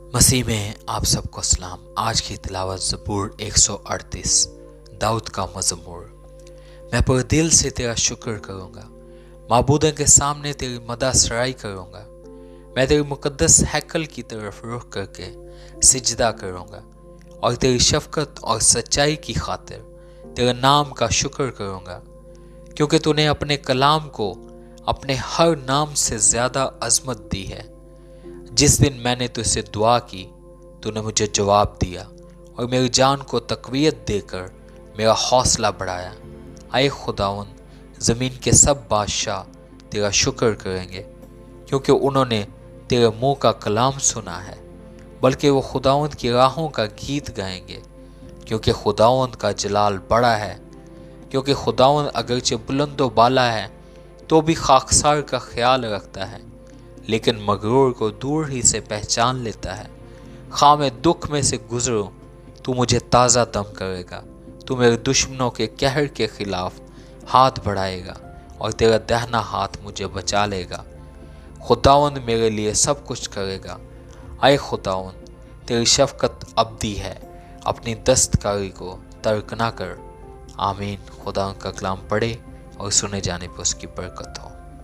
मसीह में आप सबको सलाम। आज की तिलावत ज़बूर 138 दाऊद का मज़मूर। मैं पूरे दिल से तेरा शुक्र करूँगा, माबूदों के सामने तेरी मदा सराई करूँगा। मैं तेरी मुकद्दस हैकल की तरफ रुख करके सिजदा करूँगा और तेरी शफकत और सच्चाई की खातिर तेरे नाम का शुक्र करूँगा, क्योंकि तूने अपने कलाम को अपने हर नाम से ज़्यादा अजमत दी है। जिस दिन मैंने तुझसे दुआ की, तूने मुझे जवाब दिया और मेरी जान को तकवीयत देकर मेरा हौसला बढ़ाया। आए खुदावन, ज़मीन के सब बादशाह तेरा शुक्र करेंगे, क्योंकि उन्होंने तेरे मुंह का कलाम सुना है। बल्कि वो खुदावंद की राहों का गीत गाएंगे, क्योंकि खुदावंद का जलाल बड़ा है। क्योंकि खुदावंद अगरचे बुलंदो बाला है तो भी खाकसार का ख्याल रखता है, लेकिन मगरूर को दूर ही से पहचान लेता है। खा मैं दुख में से गुजरूं, तू मुझे ताज़ा दम करेगा। तू मेरे दुश्मनों के कहर के खिलाफ हाथ बढ़ाएगा और तेरा दाहिना हाथ मुझे बचा लेगा। खुदावंद मेरे लिए सब कुछ करेगा। आए खुदावंद, तेरी शफकत अबदी है, अपनी दस्तकारी को तर्क ना कर। आमीन। खुदावंद का कलाम पढ़े और सुने जाने पर उसकी बरकत हो।